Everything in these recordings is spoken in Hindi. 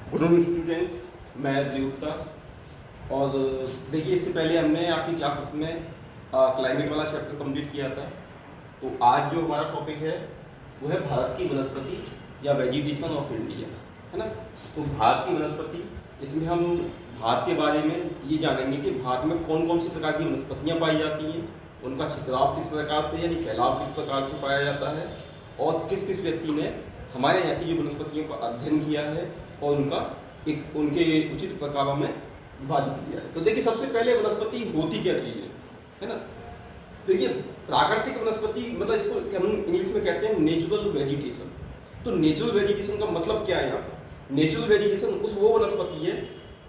गुड मॉर्निंग स्टूडेंट्स, मैं द्रियुक्ता। और देखिए, इससे पहले हमने आपकी क्लासेस में क्लाइमेट वाला चैप्टर कंप्लीट किया था। तो आज जो हमारा टॉपिक है वो है भारत की वनस्पति या वेजिटेशन ऑफ इंडिया, है ना। तो भारत की वनस्पति, इसमें हम भारत के बारे में ये जानेंगे कि भारत में कौन कौन सी प्रकार की वनस्पतियाँ पाई जाती हैं, उनका छितराव किस प्रकार से यानी फैलाव किस प्रकार से पाया जाता है, और किस किस व्यक्ति ने हमारे यहाँ की जो वनस्पतियों का अध्ययन किया है और उनका एक उनके उचित प्रकारों में विभाजित किया है। तो देखिए, सबसे पहले वनस्पति होती क्या चीज़ है ना। देखिए, प्राकृतिक वनस्पति मतलब इसको हम इंग्लिश में कहते हैं नेचुरल वेजिटेशन। तो नेचुरल वेजिटेशन का मतलब क्या है यहाँ पर? नेचुरल वेजिटेशन उस वो वनस्पति है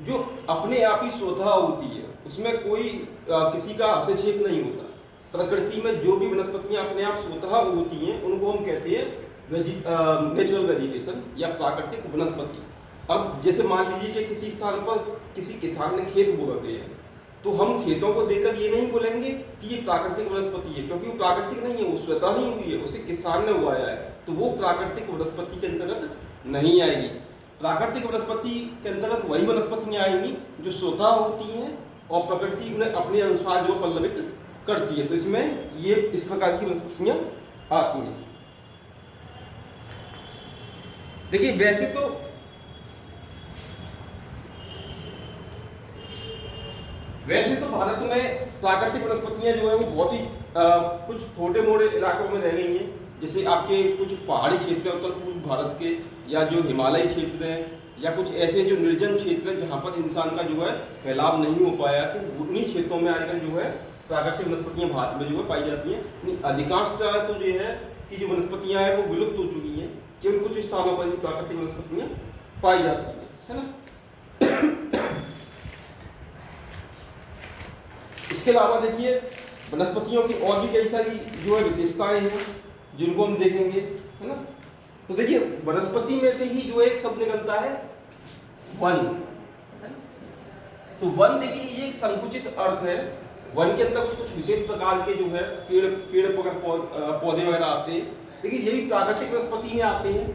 जो अपने आप ही स्वतः होती है, उसमें कोई किसी का हस्तक्षेप नहीं होता। प्रकृति में जो भी वनस्पतियाँ अपने आप स्वतः होती हैं उनको हम कहते हैं नेचुरल वेजिटेशन या प्राकृतिक वनस्पति। अब जैसे मान लीजिए कि किसी स्थान पर किसी किसान ने खेत बो रखे हैं, तो हम खेतों को देखकर ये नहीं बोलेंगे कि ये प्राकृतिक वनस्पति है, क्योंकि वो प्राकृतिक नहीं है, वो स्वतः नहीं हुई है, उसे किसान ने उगाया है, तो वो प्राकृतिक वनस्पति के अंतर्गत नहीं आएगी। प्राकृतिक वनस्पति के अंतर्गत वही वनस्पतियाँ आएंगी जो स्वतः होती हैं और प्रकृति उन्हें अपने अनुसार जो पल्लवित करती है। तो इसमें ये इस प्रकार की वनस्पतियाँ आती हैं। देखिए, वैसे तो भारत में प्राकृतिक वनस्पतियां जो है वो बहुत ही कुछ छोटे मोटे इलाकों में रह गई हैं। जैसे आपके कुछ पहाड़ी क्षेत्र हैं उत्तर पूर्व भारत के, या जो हिमालयी क्षेत्र हैं, या कुछ ऐसे जो निर्जन क्षेत्र हैं जहाँ पर इंसान का जो है फैलाव नहीं हो पाया, तो उन्हीं क्षेत्रों में आजकल जो है प्राकृतिक वनस्पतियाँ भारत में जो है पाई जाती हैं। अधिकांशतः तो ये है कि जो वनस्पतियाँ हैं वो विलुप्त हो चुकी हैं, केवल कुछ स्थानों पर ही प्राकृतिक वनस्पतियाँ पाई जाती हैं, है ना। इसके अलावा देखिए, वनस्पतियों की और भी कई सारी जो है विशेषताएं हैं जिनको हम देखेंगे, है ना। तो देखिए, वनस्पति में से ही जो एक शब्द निकलता है वन, है ना? तो वन देखिए, ये एक संकुचित अर्थ है। वन के अंदर कुछ विशेष प्रकार के जो है पेड़ पौधे वगैरह आते हैं। देखिए, ये भी प्राकृतिक वनस्पति में आते हैं।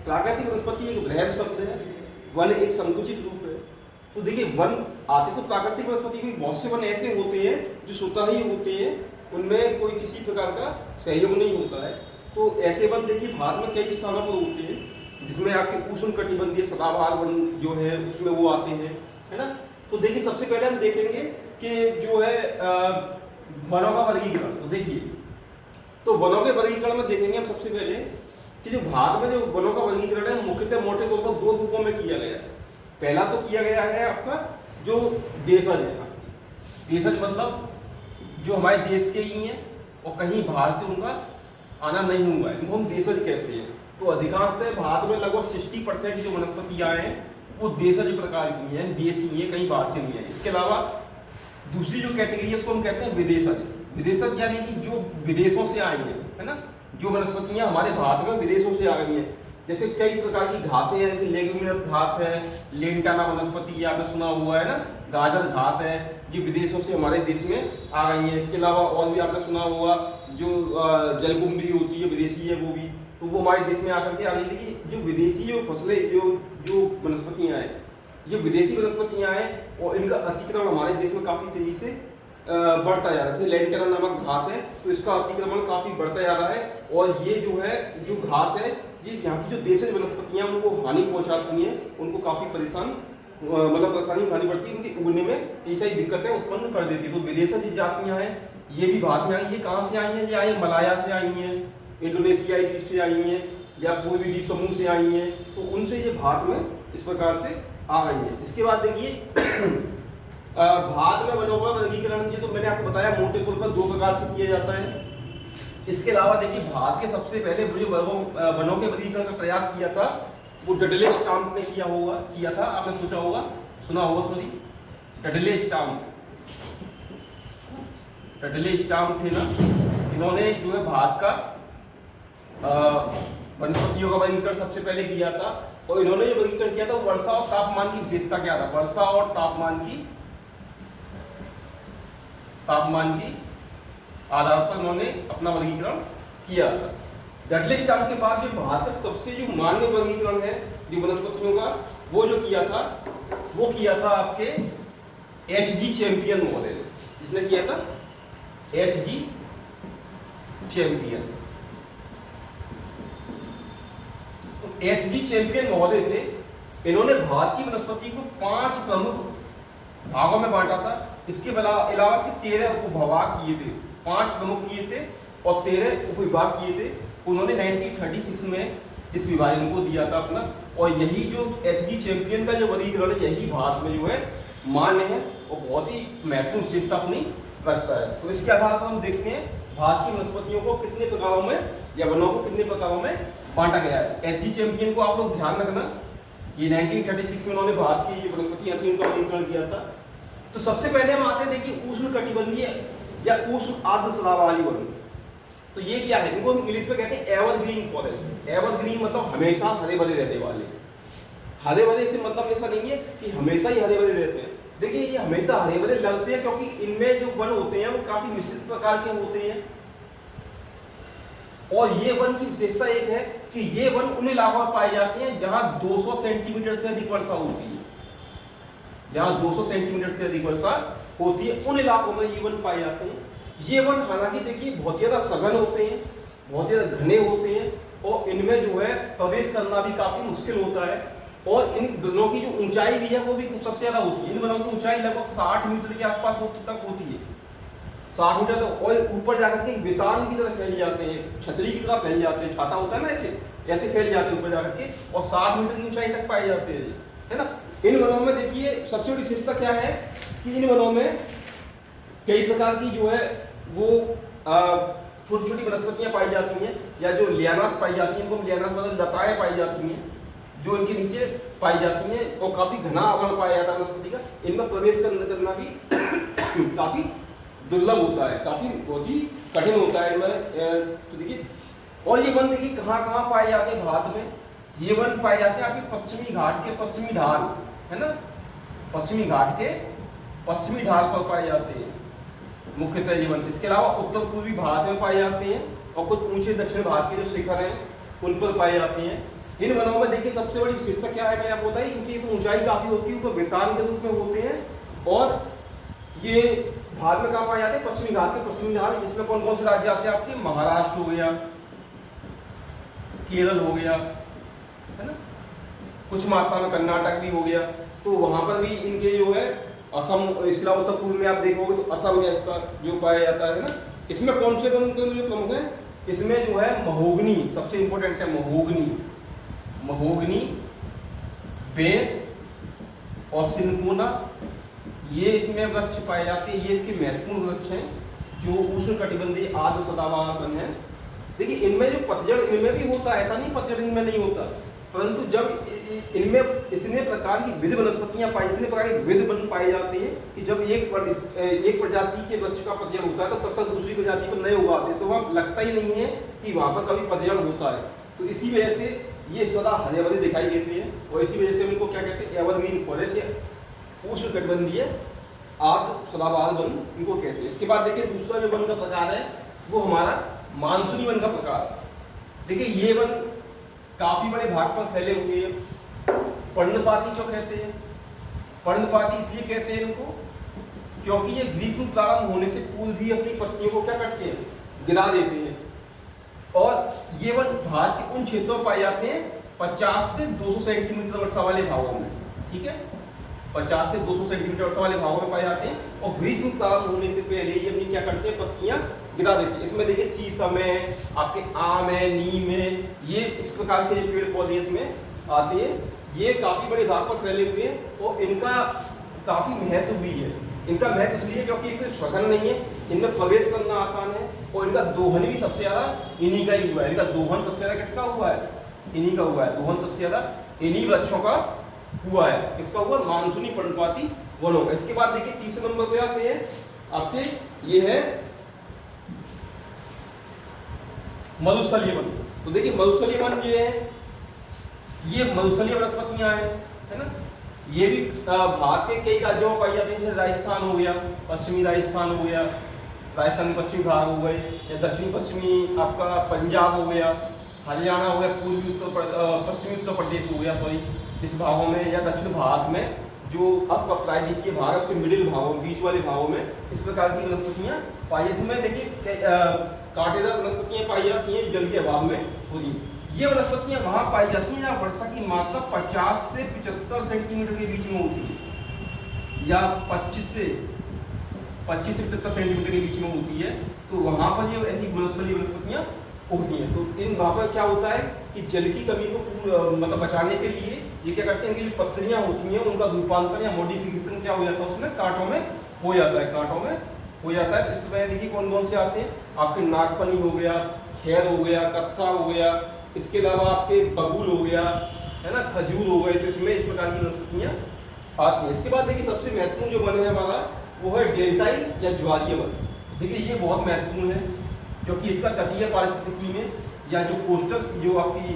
प्राकृतिक वनस्पति एक बृहद शब्द है, वन एक संकुचित रूप है। तो देखिए, वन आते तो प्राकृतिक वनस्पति में बहुत से वन ऐसे होते हैं जो स्वतः ही होते हैं, उनमें कोई किसी प्रकार का सहयोग नहीं होता है। तो ऐसे वन देखिए भारत में कई स्थानों पर होते हैं, जिसमें आपके उष्ण कटिबंधीय सदाबहार वन जो है उसमें वो आते हैं, है ना। तो देखिए, सबसे पहले हम देखेंगे कि जो है वनों का वर्गीकरण। तो देखिए, तो वनों के वर्गीकरण में देखेंगे हम सबसे पहले कि जो भारत में जो वनों का वर्गीकरण है मुख्यतः मोटे तौर पर दो रूपों में किया गया है। पहला तो किया गया है आपका जो देशज है। देशज मतलब जो हमारे देश के ही हैं और कहीं बाहर से उनका आना नहीं हुआ है, इनको हम देशज कहते हैं। तो अधिकांशतः भारत में लगभग 60% जो वनस्पतियाँ हैं वो देशज प्रकार की हैं, देशी हैं, कहीं बाहर से नहीं है। इसके अलावा दूसरी जो कैटेगरी है उसको हम कहते हैं विदेशज। विदेशज यानी कि जो विदेशों से आई हैं, है ना। जो वनस्पतियाँ हमारे भारत में विदेशों से आ गई हैं, जैसे कई प्रकार की घासें हैं, जैसे लेग्यूमिनस घास है, लेंटाना वनस्पति, ये आपने सुना हुआ है ना, गाजर घास है, ये विदेशों से हमारे देश में आ गई हैं। इसके अलावा और भी आपने सुना होगा जो जलकुंभी होती है, विदेशी है वो भी, तो वो हमारे देश में आकर के आ गई थी। जो विदेशी जो फसलें जो वनस्पतियाँ हैं, ये विदेशी वनस्पतियाँ हैं और इनका अतिक्रमण हमारे देश में काफ़ी तेजी से बढ़ता जा रहा है। जैसे लेंटाना नामक घास है, तो इसका अतिक्रमण काफ़ी बढ़ता जा रहा है, और ये जो है जो घास है ये यहाँ की जो देशज वनस्पतियाँ उनको हानि पहुँचाती हैं, उनको काफ़ी परेशानी उठानी पड़ती है, उनके उगने में कई सारी दिक्कतें उत्पन्न कर देती है। तो विदेशज जातियाँ हैं ये भी भारत में आई। ये कहाँ से आई हैं? ये आई हैं मलाया से आई हैं, इंडोनेशियाई द्वीप से आई हैं, या पूर्वी द्वीप समूह से आई हैं। तो उनसे ये भारत में इस प्रकार से आ गई हैं। इसके बाद देखिए, भारत में वनों का वर्गीकरण किया तो मैंने आपको बताया मोटे तौर पर दो प्रकार से किया जाता है। इसके अलावा देखिए, भारत के सबसे पहले जो वनों के वर्गीकरण का प्रयास किया था वो डडले स्टाम्प ने किया था। आपने सोचा होगा, सुना होगा, सॉरी, डडले स्टाम्प थे ना, इन्होंने जो है भारत का वनस्पतियों का वर्गीकरण सबसे पहले किया था। और इन्होंने जो वर्गीकरण किया था वो वर्षा और तापमान की विशेषता क्या था, वर्षा और तापमान की आधार पर उन्होंने अपना वर्गीकरण किया था। डडले स्टार्ट के बाद जो भारत का सबसे जो मान्य वर्गीकरण है जो वनस्पतियों का, वो जो किया था, वो किया था आपके HG चैंपियन महोदय ने। किसने किया था? HG champion. तो HG चैंपियन महोदय थे, इन्होंने भारत की वनस्पति को 5 प्रमुख भागों में बांटा था। इसके अलावा से 13 उपविभाग किए थे, 5 प्रमुख किए थे और 13 उपविभाग किए थे। उन्होंने 1936 में इस विभाजन को दिया था अपना, और यही जो HG चैंपियन का जो वर्गीकरण है, यही भारत में जो है मान्य है और बहुत ही महत्वपूर्ण विशेषता अपनी रखता है। तो इसके आधार पर हम देखते हैं भारत की वनस्पतियों को कितने प्रकारों में या वनों को कितने प्रकारों में बांटा गया है। HG चैंपियन को आप लोग ध्यान रखना, ये 1936 में उन्होंने भारत की जो वनस्पतियां थी उनका वर्गीकरण किया था। तो सबसे पहले हम आते हैं, देखिए, उष्णकटिबंधीय या उष्ण आर्द्र सदाबहारी वन। तो ये क्या है? इनको इंग्लिश में कहते हैं एवरग्रीन फॉरेस्ट। एवरग्रीन मतलब हमेशा हरे भरे रहने वाले। हरे भरे से मतलब ऐसा नहीं है कि हमेशा ही हरे भरे रहते हैं। देखिए, ये हमेशा हरे भरे लगते हैं क्योंकि इनमें जो वन होते हैं वो काफी मिश्रित प्रकार के होते हैं। और ये वन की विशेषता एक है कि ये वन उन इलाकों में पाए जाते हैं जहां 200 सेंटीमीटर से अधिक वर्षा होती है। जहां 200 सेंटीमीटर से अधिक वर्षा होती है, उन इलाकों में ये वन पाए जाते हैं। ये वन हालांकि देखिए बहुत ज्यादा सघन होते हैं, बहुत ज्यादा घने होते हैं, और इनमें जो है प्रवेश करना भी काफी मुश्किल होता है। और इन दोनों की जो ऊंचाई भी है वो भी सबसे ज्यादा होती है। इन वनों की ऊंचाई लगभग 60 मीटर के आसपास तक होती है, 60 मीटर तक। और ऊपर जाकर के बेतान की तरफ फैल जाते हैं, छतरी की तरफ फैल जाते हैं, छाता होता है ना, ऐसे फैल जाते हैं ऊपर जाकर के, और 60 मीटर की ऊंचाई तक पाए जाते हैं, है ना। इन वनों में देखिए सबसे बड़ी विशेषता क्या है कि इन वनों में कई प्रकार की जो है वो छोटी छोटी वनस्पतियां पाई जाती हैं, या जो लियानास पाई जाती हैं, इनको लियानास मतलब लताएं पाई जाती हैं जो इनके नीचे पाई जाती हैं, और काफी घना आवरण पाया जाता है वनस्पति का। इनमें प्रवेश करना भी काफी दुर्लभ होता है, काफी बहुत ही कठिन होता है इनमें। तो देखिए, और ये वन देखिए कहाँ कहाँ पाए जाते हैं भारत में। ये वन पाए जाते हैं आपके पश्चिमी घाट के पश्चिमी ढाल, है ना, पश्चिमी घाट के पश्चिमी ढाल पर पाए जाते हैं मुख्यतः जीवन। इसके अलावा उत्तर पूर्वी भारत में पाए जाते हैं, और कुछ ऊंचे दक्षिण भारत के जो शिखर हैं उन पर पाए जाते हैं। इन वनों में देखिए सबसे बड़ी विशेषता क्या है, मैं आपको बताई, इनकी तो ऊंचाई काफी होती है, ऊपर बेतान के रूप में होते हैं। और ये भारत में कहाँ पाए जाते हैं? पश्चिमी घाट के पश्चिमी ढाल। इसमें कौन कौन से राज्य आते हैं आपके? महाराष्ट्र हो गया, केरल हो गया, है ना, कुछ मात्रा में कर्नाटक भी हो गया। तो वहां पर भी इनके जो है असम, इसके अलावा उत्तर पूर्व में आप देखोगे तो असम है इसका जो पाया जाता है ना। इसमें कौन से वन जो प्रमुख है? इसमें जो है महोगनी सबसे इंपॉर्टेंट है। महोगनी, बेंत और सिनकोना, ये इसमें वृक्ष पाए जाते हैं। ये इसके महत्वपूर्ण वृक्ष हैं जो उष्णकटिबंधीय आर्द्र सदाबहार वन है। देखिए, इनमें जो पतझड़ इनमें भी होता है, ऐसा नहीं पतझड़ इनमें नहीं होता, परंतु जब इनमें इतने प्रकार की विविध वनस्पतियां इतने प्रकार के विविध वन पाए जाते हैं कि जब एक प्रजाति के वृक्ष का पतझड़ होता है तो तब तक दूसरी प्रजाति पर नए उगाते हैं, तो वहाँ लगता ही नहीं है कि वहाँ पर कभी पतझड़ होता है। तो इसी वजह से ये सदा हरे भरे दिखाई देते हैं, और इसी वजह से इनको क्या कहते हैं? एवरग्रीन फॉरेस्ट या उष्णकटिबंधीय आर्द्र सदाबहार वन इनको कहते हैं। इसके बाद देखिए दूसरा जो वन का प्रकार है वो हमारा मानसूनी वन का प्रकार। देखिए, ये वन काफी बड़े भाग पर फैले हुए हैं। पर्णपाती क्यों कहते हैं? पर्णपाती इसलिए कहते हैं इनको क्योंकि ये ग्रीष्म प्रारंभ होने से पूर्व ही अपनी पत्तियों को क्या करते हैं? गिरा देते हैं। और ये वन भारत के उन क्षेत्रों में पाए जाते हैं 50 से 200 सेंटीमीटर वर्षा वाले भागों में, ठीक है, 50 से 200 सेंटीमीटर वर्षा वाले भागों में पाए जाते हैं। और ग्रीष्म प्रारंभ होने से पहले ये अपनी क्या करते हैं? पत्तियां गिरा देती है। इसमें देखिए शीशम है, आपके आम है, नीम है, ये इस प्रकार के पेड़ पौधे इसमें आते हैं। ये काफी बड़े भाग पर फैले हुए हैं और इनका काफी महत्व भी है। इनका महत्व इसलिए क्योंकि एक सघन नहीं है, इनमें प्रवेश करना आसान है, और इनका दोहन भी सबसे ज्यादा इन्हीं का ही हुआ है। इनका दोहन सबसे ज्यादा किसका हुआ है? इन्हीं का हुआ है। दोहन सबसे ज्यादा इन्हीं वृक्षों का हुआ है। इसका हुआ मानसूनी पर्णपाती वनों का। इसके बाद देखिए तीसरे नंबर पे आते हैं आपके, ये है मधुस्थलीय वन। तो देखिए मधुस्थलीय वन जो है, ये मधुस्थलीय वनस्पतियां हैं, है ना। ये भी भारत के कई राज्यों में पाई जाती है, जैसे राजस्थान हो गया, पश्चिमी राजस्थान हो गया, राजस्थान के पश्चिमी भाग हो गए, या दक्षिणी पश्चिमी आपका पंजाब हो गया, हरियाणा हो गया, पश्चिमी उत्तर प्रदेश हो गया, सॉरी, इस भागों में या दक्षिण भारत में जो आपका प्रायद्वीपीय भाग है उसके मिडिल भागों, बीच वाले भागों में इस प्रकार की वनस्पतियाँ पाई। इसमें देखिए कांटेदार वनस्पतियाँ पाई जाती हैं जल के अभाव में होती हैं। ये वनस्पतियाँ वहाँ पाई जाती हैं जहाँ वर्षा की मात्रा 50 से 75 सेंटीमीटर के बीच में होती है, या 25 से 75 सेंटीमीटर के बीच में होती है। तो वहाँ पर ये ऐसी वनस्पतियाँ उगती हैं। तो इन वहाँ पर क्या होता है कि जल की कमी को मतलब बचाने के लिए ये क्या करते हैं कि जो पत्थरियाँ होती हैं उनका रूपांतरण या मॉडिफिकेशन क्या हो जाता है उसमें कांटों में हो जाता है, कांटों में हो जाता है। तो इस प्रकार देखिए कौन कौन से आते हैं, आपके नागफनी हो गया, खैर हो गया, कत्था हो गया, इसके अलावा आपके बबूल हो गया, है ना, खजूर हो गए। तो इसमें इस प्रकार की वनस्पतियाँ आती हैं। इसके बाद देखिए सबसे महत्वपूर्ण जो वन है हमारा वो है डेल्टाई या ज्वारीय वन। देखिए ये बहुत महत्वपूर्ण है क्योंकि इसका तटीय पारिस्थितिकी में या जो कोस्टल जो आपकी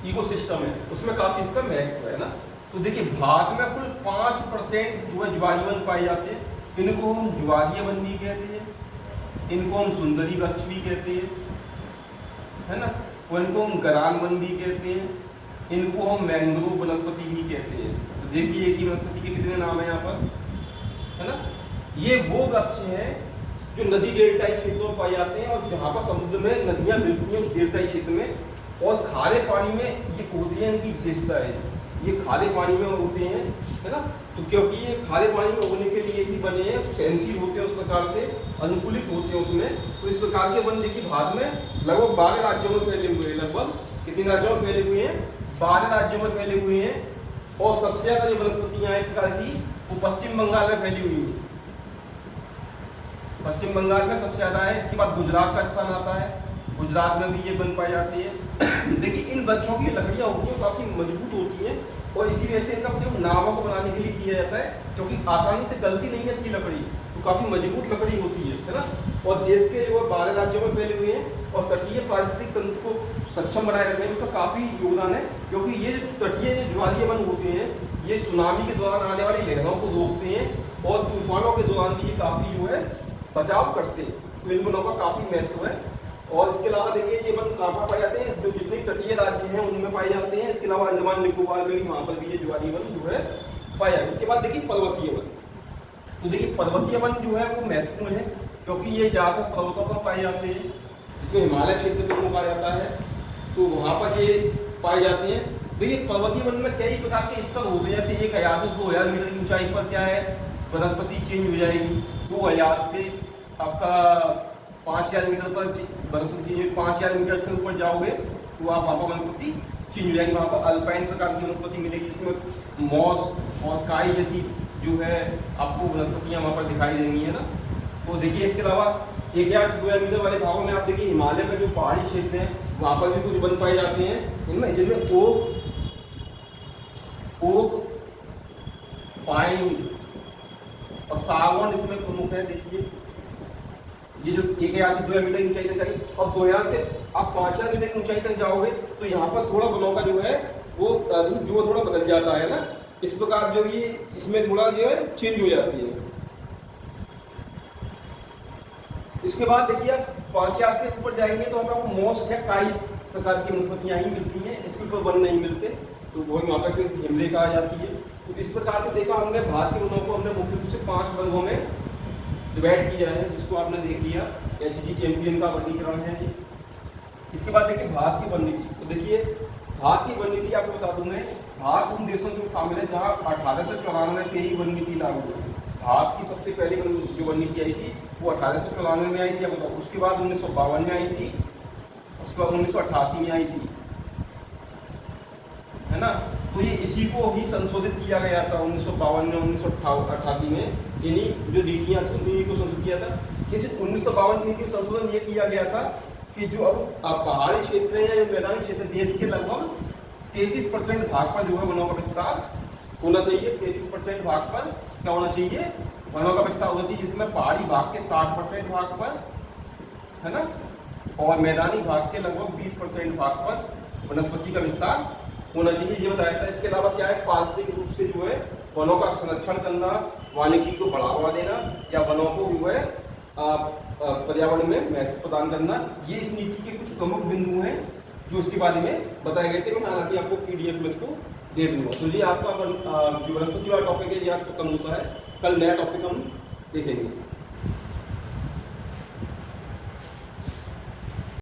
इकोसिस्टम है उसमें काफी इसका महत्व है ना। तो देखिए भारत में कुल 5% जो है ज्वारीय वन पाए जाते हैं। इनको हम ज्वारीय वन भी कहते हैं, इनको हम सुंदरी वृक्ष भी कहते हैं, है ना, और इनको हम गरान वन भी कहते हैं, इनको हम मैंग्रोव वनस्पति भी कहते हैं। तो देखिए एक ही वनस्पति के कितने नाम है यहाँ पर, है ना। ये वो वृक्ष हैं जो नदी डेल्टाई क्षेत्रों में पाए जाते हैं और जहाँ पर समुद्र में नदियाँ मिलती हैं उस डेल्टाई क्षेत्र में, और खारे पानी में ये होते हैं, इनकी विशेषता है ये खारे पानी में होते हैं, है ना। तो क्योंकि ये खारे पानी में उगने के लिए ही बने हैं, सहनशील होते हैं, उस प्रकार से अनुकूलित होते हैं उसमें। तो इस प्रकार के वन देखिए भारत में लगभग 12 राज्यों में फैले हुए हैं। लगभग कितने राज्यों में फैले हुए हैं, 12 राज्यों में फैले हुए हैं। और सबसे ज़्यादा जो वनस्पतियाँ हैं इस प्रकार की वो पश्चिम बंगाल में फैली हुई हैं, पश्चिम बंगाल में सबसे ज़्यादा है। इसके बाद गुजरात का स्थान आता है, गुजरात में भी ये वन पाई जाती है। देखिए इन वृक्षों की लकड़ियाँ होती हैं काफ़ी मजबूत होती हैं और इसी वजह से इनका प्रयोग नावों को बनाने के लिए किया जाता है क्योंकि आसानी से गलती नहीं है इसकी लकड़ी, तो काफ़ी मजबूत लकड़ी होती है ना। और देश के जो 12 राज्यों में फैले हुए हैं और तटीय पारिस्थितिक तंत्र को सक्षम बनाए रखने में इसका काफ़ी योगदान है क्योंकि ये जो तटीय ज्वारीय वन होते हैं ये सुनामी के दौरान आने वाली लहरों को रोकते हैं और तूफानों के दौरान भी ये काफ़ी जो है बचाव करते हैं। तो इन वनों का काफ़ी महत्व है। और इसके अलावा देखिए ये वन कहाँ पर पाए जाते हैं, जो जितने तटीय राज्य हैं उनमें पाए जाते हैं। इसके अलावा अंडमान निकोबार में भी वहाँ पर भी ये ज्वारीय वन जो है पाया जाता है। इसके बाद देखिए पर्वतीय वन। तो देखिए पर्वतीय वन जो है वो महत्वपूर्ण है क्योंकि ये ज़्यादातर पर्वतों पर पाए जाते हैं जिसमें हिमालय क्षेत्र प्रमुख आ जाता है, तो वहाँ पर ये पाए जाते हैं। देखिए पर्वतीय वन में कई प्रकार के स्तर होते हैं, जैसे 1000 से 2000 मीटर की ऊंचाई पर क्या है वनस्पति चेंज हो जाएगी, 2000 से आपका 5000 मीटर पर वनस्पति, 5000 मीटर से ऊपर जाओगे तो आप वहाँ पर वनस्पति चेंज हो जाएगी। वहाँ पर अल्पाइन प्रकार की वनस्पति मिलेगी जिसमें मॉस और काई जैसी जो है आपको वनस्पतियाँ वहाँ पर दिखाई देंगी, है ना। तो देखिए इसके अलावा 1000 से 2000 मीटर वाले भागों में आप देखिए हिमालय का जो पहाड़ी क्षेत्र है वहाँ पर भी कुछ वन पाए जाते हैं। इनमें जिनमें ओक, पाइन और सागवान इसमें प्रमुख है। देखिए ये जो 1000 से 2000 मीटर की ऊंचाई तक जाएगी और 2000 से आप 5000 मीटर की ऊंचाई तक जाओगे तो यहाँ पर थोड़ा वनों का जो है वो जो थोड़ा बदल जाता है ना। इस प्रकार जो ये इसमें थोड़ा जो है चेंज हो जाती है। इसके बाद देखिए आप 5000 से ऊपर जाएंगे तो आपको मॉस या काई प्रकार की वनस्पतियाँ ही मिलती हैं, इसके ऊपर वन नहीं मिलते, तो वो वहाँ पर फिर हिमरेखा आ जाती है। तो इस प्रकार से देखा हमने भारत के वनों को हमने मुख्य रूप से 5 वर्गों में डिवाइड किया है, जिसको आपने देख लिया। HG चैंपियन का वर्गीकरण है ये। इसके बाद देखिए भारत की वन नीति। तो देखिए भारत की वन नीति आपको बता दूं मैं, भारत उन देशों में शामिल है जहाँ 1894 से ही वन नीति लागू हुई। भारत की सबसे पहली जो वन नीति आई थी वो 1894 में आई थी, अब बताओ। उसके बाद 1952 में आई थी, उसके बाद 1988 में आई थी, है ना। तो ये इसी को ही संशोधित किया गया था 1952 में, 1988 में इन्हीं जो नीतियाँ थी उन्हीं को संशोधित किया था। इस 1952 नीति संशोधन ये किया गया था कि जो अब पहाड़ी क्षेत्र है या मैदानी क्षेत्र देश के लगभग 33% भाग पर जो है वनों का विस्तार होना चाहिए। 33% भाग पर क्या होना चाहिए, वनों का विस्तार होना चाहिए, जिसमें पहाड़ी भाग के 60% भाग पर, है ना, और मैदानी भाग के लगभग 20% भाग पर वनस्पति का विस्तार होना चाहिए, ये बताया था। इसके अलावा क्या है, पारिस्थितिक रूप से जो है वनों का संरक्षण करना, वानिकी को बढ़ावा देना या वनों को जो है पर्यावरण में महत्व प्रदान करना, ये इस नीति के कुछ प्रमुख बिंदु हैं जो इसके बारे में बताए गए थे। मैं हालांकि आपको PDF में इसको दे दूंगा। तो ये आपका जो वनस्पति वाला टॉपिक है ये आज खत्म होता है। कल नया टॉपिक हम देखेंगे।